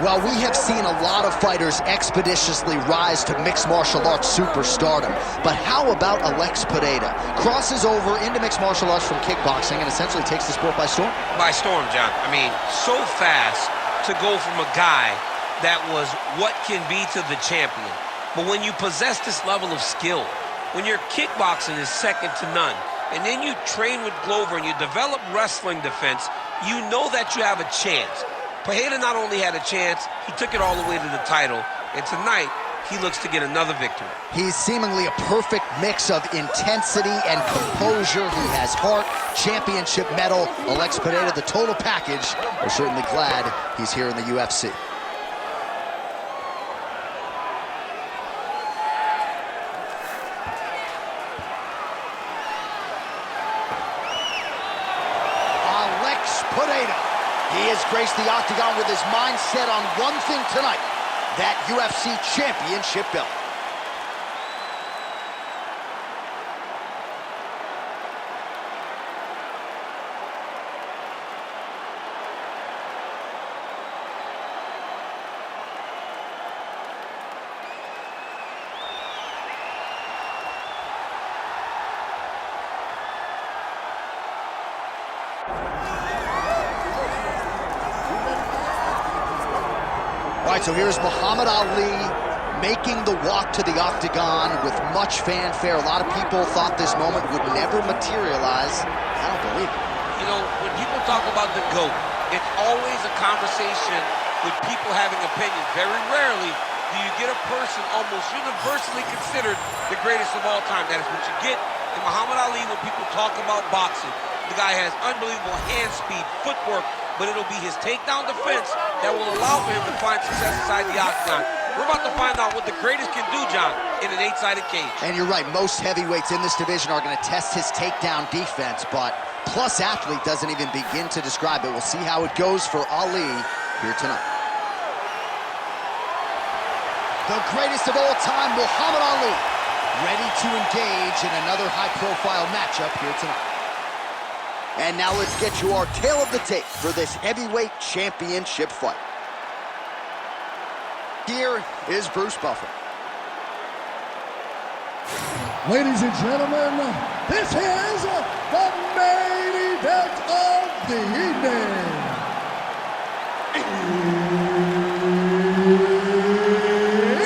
Well, we have seen a lot of fighters expeditiously rise to mixed martial arts superstardom. But how about Alex Pereira? Crosses over into mixed martial arts from kickboxing and essentially takes the sport by storm? By storm, John. I mean, so fast to go from a guy that was what can be to the champion. But when you possess this level of skill, when your kickboxing is second to none, and then you train with Glover and you develop wrestling defense, you know that you have a chance. Pereira not only had a chance, he took it all the way to the title, and tonight, he looks to get another victory. He's seemingly a perfect mix of intensity and composure. He has heart, championship medal. Alex Pereira, the total package. We're certainly glad he's here in the UFC. Pereira. He has graced the octagon with his mind set on one thing tonight, that UFC championship belt. All right, so here's Muhammad Ali making the walk to the octagon with much fanfare. A lot of people thought this moment would never materialize. I don't believe it. You know, when people talk about the GOAT, it's always a conversation with people having opinions. Very rarely do you get a person almost universally considered the greatest of all time. That is what you get in Muhammad Ali when people talk about boxing. The guy has unbelievable hand speed, footwork, but it'll be his takedown defense that will allow for him to find success inside the octagon. We're about to find out what the greatest can do, John, in an 8-sided cage. And you're right, most heavyweights in this division are going to test his takedown defense, but Plus Athlete doesn't even begin to describe it. We'll see how it goes for Ali here tonight. The greatest of all time, Muhammad Ali, ready to engage in another high-profile matchup here tonight. And now let's get you our tale of the tape for this heavyweight championship fight. Here is Bruce Buffer. Ladies and gentlemen, this is the main event of the evening.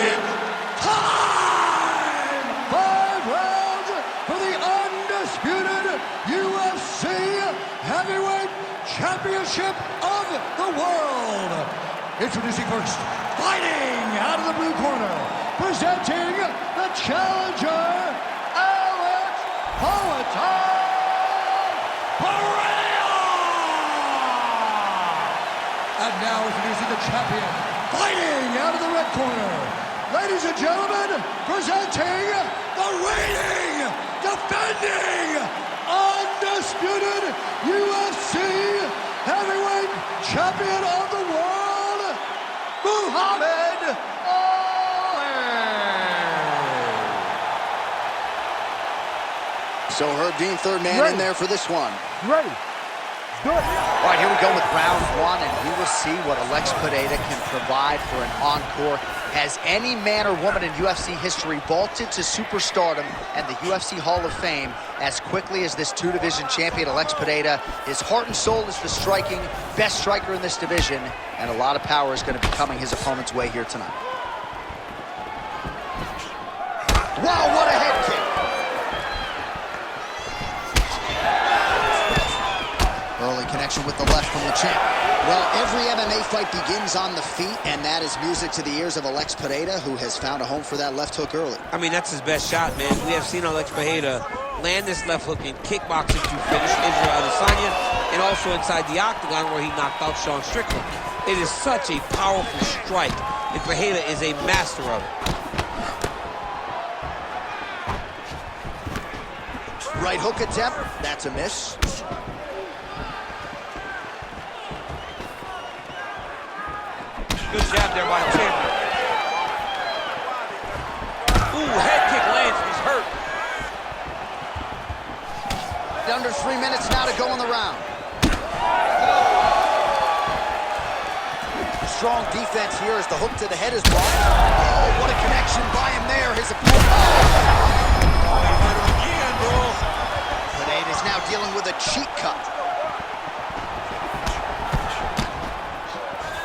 It's time! 5 rounds for the undisputed UFC Heavyweight Championship of the world. Introducing first, fighting out of the blue corner, presenting the challenger, Alex Pereira! And now introducing the champion, fighting out of the red corner, ladies and gentlemen, presenting the reigning, defending, undisputed UFC Heavyweight Champion of the world, Muhammad Ali. So Herb Dean, third man in there for this one. Ready. Do it. All right, here we go with round one, and we will see what Alex Pereira can provide for an encore. Has any man or woman in UFC history vaulted to superstardom and the UFC Hall of Fame as quickly as this two-division champion, Alex Pereira? His heart and soul is the striking, best striker in this division, and a lot of power is going to be coming his opponent's way here tonight. Wow, what a head kick! Early connection with the left from the champ. Well, every MMA fight begins on the feet, and that is music to the ears of Alex Pereira, who has found a home for that left hook early. I mean, that's his best shot, man. We have seen Alex Pereira land this left hook in kickboxing to finish Israel Adesanya, and also inside the octagon where he knocked out Sean Strickland. It is such a powerful strike, and Pereira is a master of it. Right hook attempt, that's a miss. Good jab there by the champion. Ooh, head kick lands, he's hurt. Under 3 minutes now to go in the round. strong defense here as the hook to the head is blocked. Oh, what a connection by him there. His opponent. Again, bro. Pereira is now dealing with a cheek cut.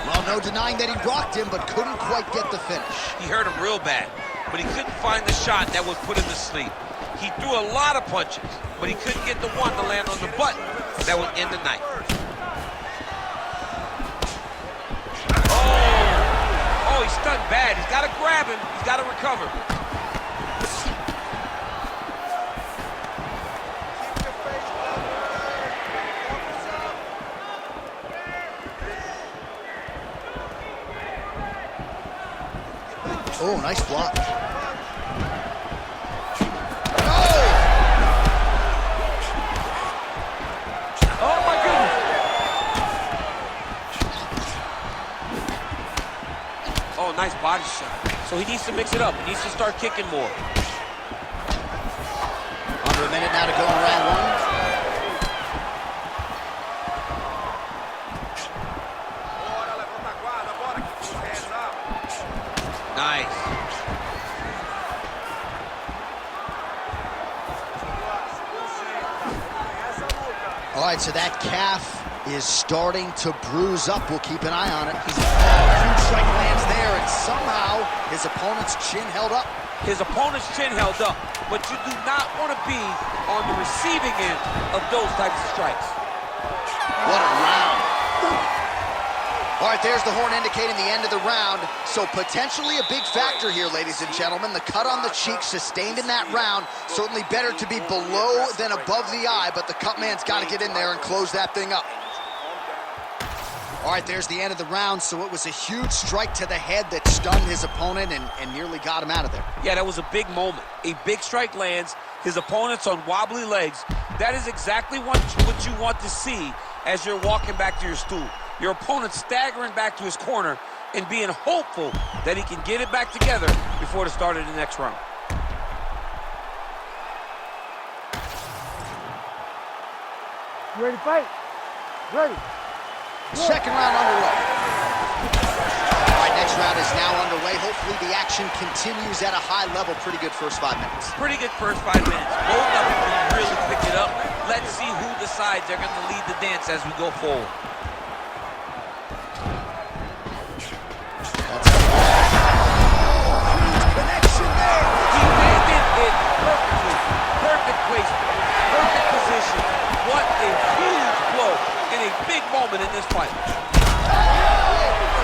Well, no denying that he rocked him, but couldn't quite get the finish. He hurt him real bad, but he couldn't find the shot that would put him to sleep. He threw a lot of punches, but he couldn't get the one to land on the button that would end the night. Oh, he's stunned bad. He's got to grab him. He's got to recover. Oh, nice block. Oh, my goodness. Oh, nice body shot. So he needs to mix it up. He needs to start kicking more. Under a minute now to go in round one. Nice. All right, so that calf is starting to bruise up. We'll keep an eye on it. Huge strike lands there, and somehow his opponent's chin held up. His opponent's chin held up, but you do not want to be on the receiving end of those types of strikes. What a round. All right, there's the horn indicating the end of the round. So potentially a big factor here, ladies and gentlemen. The cut on the cheek sustained in that round. Certainly better to be below than above the eye, but the cut man's got to get in there and close that thing up. All right, there's the end of the round. So it was a huge strike to the head that stunned his opponent and nearly got him out of there. Yeah, that was a big moment. A big strike lands. His opponent's on wobbly legs. That is exactly what you want to see as you're walking back to your stool. Your opponent staggering back to his corner and being hopeful that he can get it back together before the start of the next round. You ready to fight? Ready. Second round underway. All right, next round is now underway. Hopefully the action continues at a high level. Pretty good first 5 minutes. Pretty good first 5 minutes. Both of them can really pick it up. Let's see who decides they're going to lead the dance as we go forward. Connection there. He landed it perfectly. Perfect placement. Perfect position. What a huge blow in a big moment in this fight.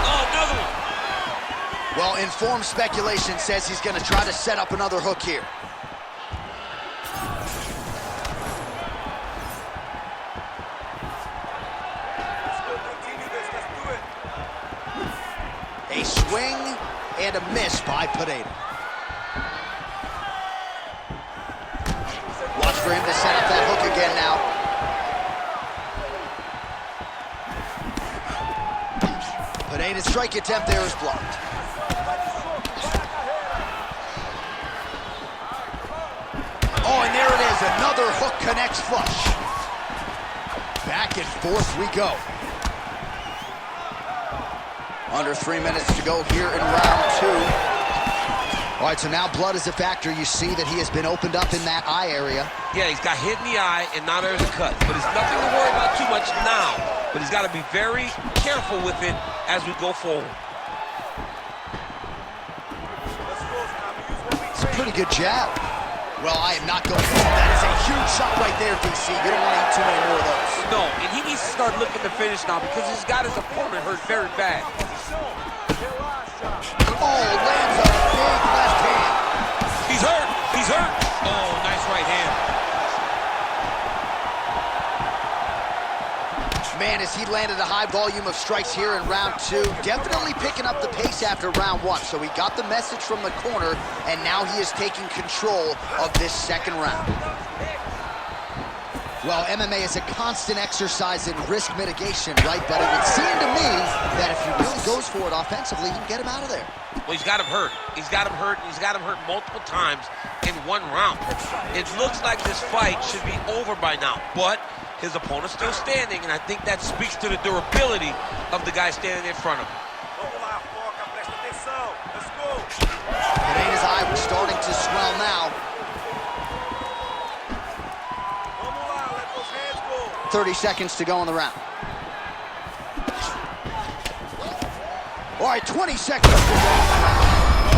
Oh, another one. Well, informed speculation says he's going to try to set up another hook here. A swing and a miss by Pereira. Watch for him to set up that hook again now. Pereira's strike attempt there is blocked. Oh, and there it is. Another hook connects flush. Back and forth we go. Under 3 minutes to go here in round two. All right, so now blood is a factor. You see that he has been opened up in that eye area. Yeah, he's got hit in the eye, and now there's a cut. But it's nothing to worry about too much now. But he's got to be very careful with it as we go forward. It's a pretty good jab. Well, I am not going for that. Is a huge shot right there, DC. You don't want to eat too many more of those. No, and he needs to start looking to finish now because he's got his opponent hurt very bad. Oh, lands a big left hand. He's hurt. He's hurt. Oh, nice right hand. Man, as he landed a high volume of strikes here in round two, definitely picking up the pace after round one. So he got the message from the corner, and now he is taking control of this second round. Well, MMA is a constant exercise in risk mitigation, right? But it would seem to me that if he really goes for it offensively, he can get him out of there. Well, he's got him hurt. He's got him hurt, and he's got him hurt multiple times in one round. It looks like this fight should be over by now, but his opponent's still standing, and I think that speaks to the durability of the guy standing in front of him. 30 seconds to go in the round. All right, 20 seconds to go.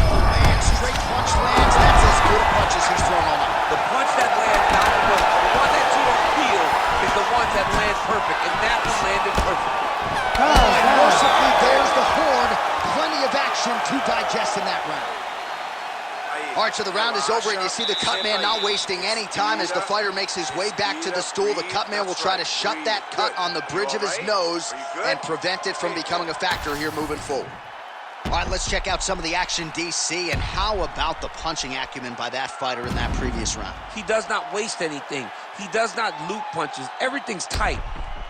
Oh, man, straight punch lands. That's as good a punch as he's thrown all night. The punch that lands down the middle, the one that you don't feel, is the one that lands perfect, and that one landed perfect. And mercifully, there's the horn. Plenty of action to digest in that round. All right, so the round is over, and you see the cut man not wasting any time as the fighter makes his way back to the stool. The cut man will try to shut that cut on the bridge of his nose and prevent it from becoming a factor here moving forward. All right, let's check out some of the action, DC, and how about the punching acumen by that fighter in that previous round? He does not waste anything. He does not loop punches. Everything's tight.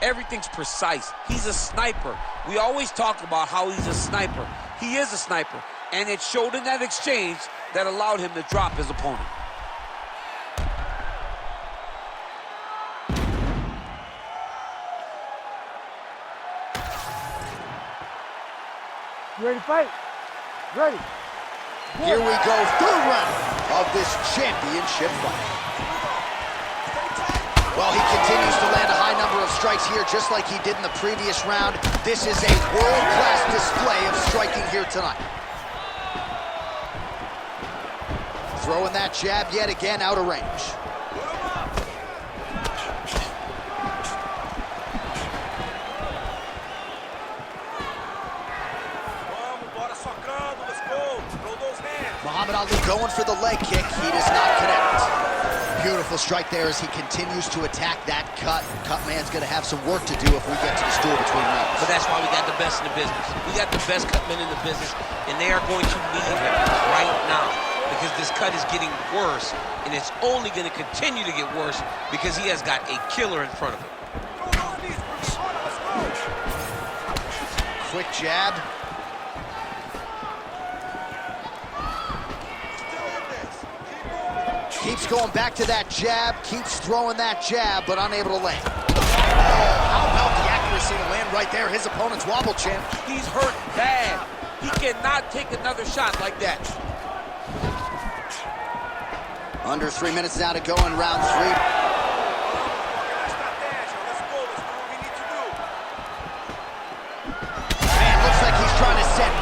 Everything's precise. He's a sniper. We always talk about how he's a sniper. He is a sniper, and it showed in that exchange that allowed him to drop his opponent. You ready to fight? Ready. Here we go, third round of this championship fight. Well, he continues to land a high number of strikes here, just like he did in the previous round. This is a world-class display of striking here tonight. Throwing that jab yet again out of range. Muhammad Ali going for the leg kick. He does not connect. Beautiful strike there as he continues to attack that cut. Cut man's going to have some work to do if we get to the stool between rounds. But that's why we got the best in the business. We got the best cut men in the business, and they are going to need him right now because this cut is getting worse, and it's only going to continue to get worse because he has got a killer in front of him. Quick jab. Keeps going back to that jab, keeps throwing that jab, but unable to land. Oh, how about the accuracy to land right there? His opponent's wobble champ. He's hurt bad. He cannot take another shot like that. Under 3 minutes now to go in round 3.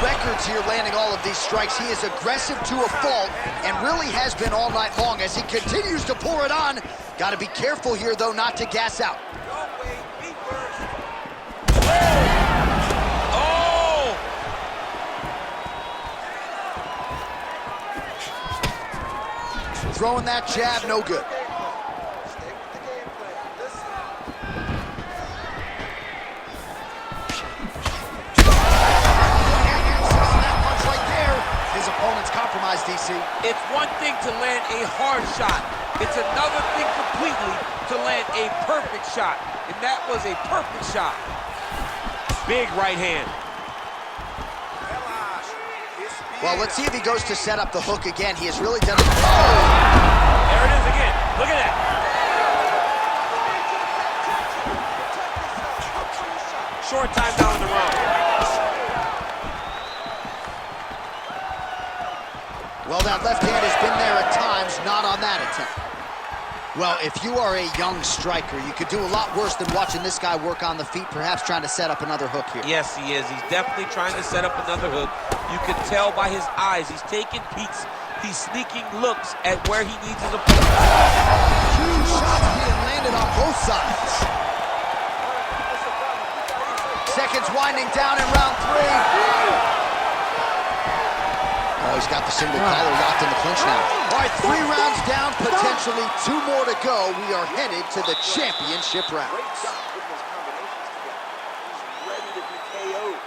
Records here, landing all of these strikes. He is aggressive to a fault and really has been all night long as he continues to pour it on. Got to be careful here, though, not to gas out. Oh! Throwing that jab, no good. Compromised, DC. It's one thing to land a hard shot. It's another thing completely to land a perfect shot. And that was a perfect shot. Big right hand. Well, let's see if he goes to set up the hook again. He has really done it. Oh! There it is again. Look at that. Short time down in the round. Well, that left hand has been there at times, not on that attempt. Well, if you are a young striker, you could do a lot worse than watching this guy work on the feet, perhaps trying to set up another hook here. Yes, he is. He's definitely trying to set up another hook. You can tell by his eyes. He's taking peeks. He's sneaking looks at where he needs his opponent. Huge shots being landed on both sides. Seconds winding down in round 3. Oh, he's got the single collar locked in the clinch now. All right, 3 rounds down, potentially 2 more to go. We are headed to the championship rounds. Great job putting those combinations together. He's ready to be KO'd.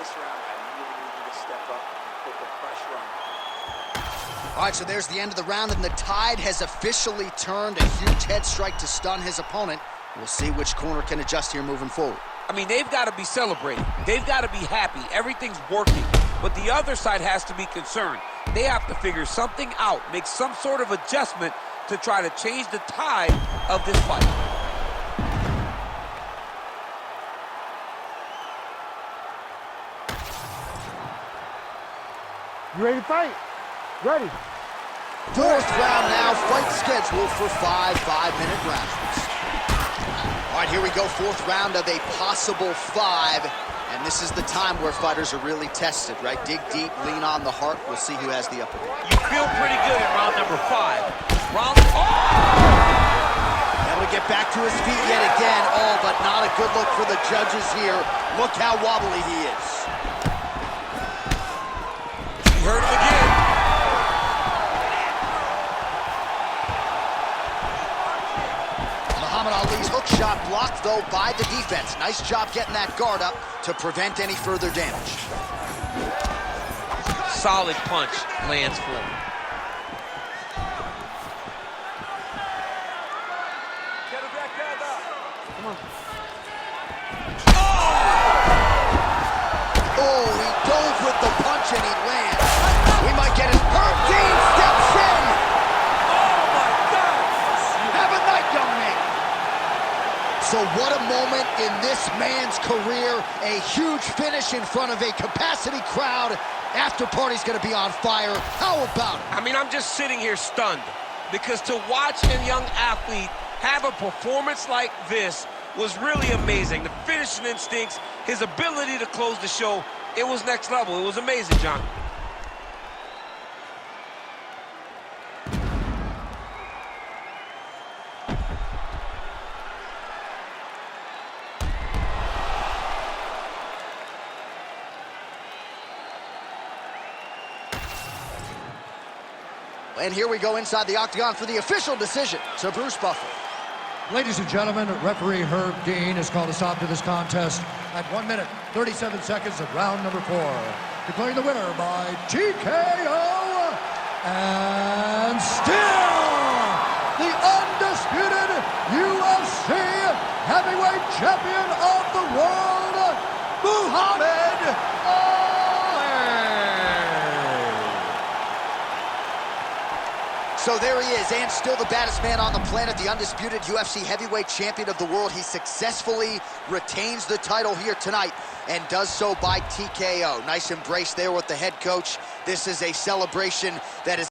This round, I really need you to step up and put the pressure on him. All right, so there's the end of the round, and the tide has officially turned. A huge head strike to stun his opponent. We'll see which corner can adjust here moving forward. I mean, they've got to be celebrating. They've got to be happy. Everything's working. But the other side has to be concerned. They have to figure something out, make some sort of adjustment to try to change the tide of this fight. You ready to fight? Ready. 4th round now, fight scheduled for 5 5-minute rounds. All right, here we go, fourth round of a possible 5. And this is the time where fighters are really tested, right? Dig deep, lean on the heart. We'll see who has the upper hand. You feel pretty good in round number 5. Able to get back to his feet yet again. Oh, but not a good look for the judges here. Look how wobbly he is. He hurt him again. Muhammad Ali's hook shot blocked, though, by the defense. Nice job getting that guard up to prevent any further damage. Solid punch lands for him. Oh, he dove with the punch and he lands. We might get it. Herb Dean steps in. Oh, my God. Have a night, young man. So what a moment in this man's career. A huge finish in front of a capacity crowd. After party's gonna be on fire. How about it? I mean, I'm just sitting here stunned because to watch a young athlete have a performance like this was really amazing. The finishing instincts, his ability to close the show, it was next level. It was amazing, John. And here we go inside the octagon for the official decision to Bruce Buffer. Ladies and gentlemen, referee Herb Dean has called a stop to this contest at 1 minute, 37 seconds of round number 4. Declaring the winner by TKO, and still the undisputed UFC heavyweight champion of the world, Muhammad Ali. So there he is, and still the baddest man on the planet, the undisputed UFC heavyweight champion of the world. He successfully retains the title here tonight and does so by TKO. Nice embrace there with the head coach. This is a celebration that is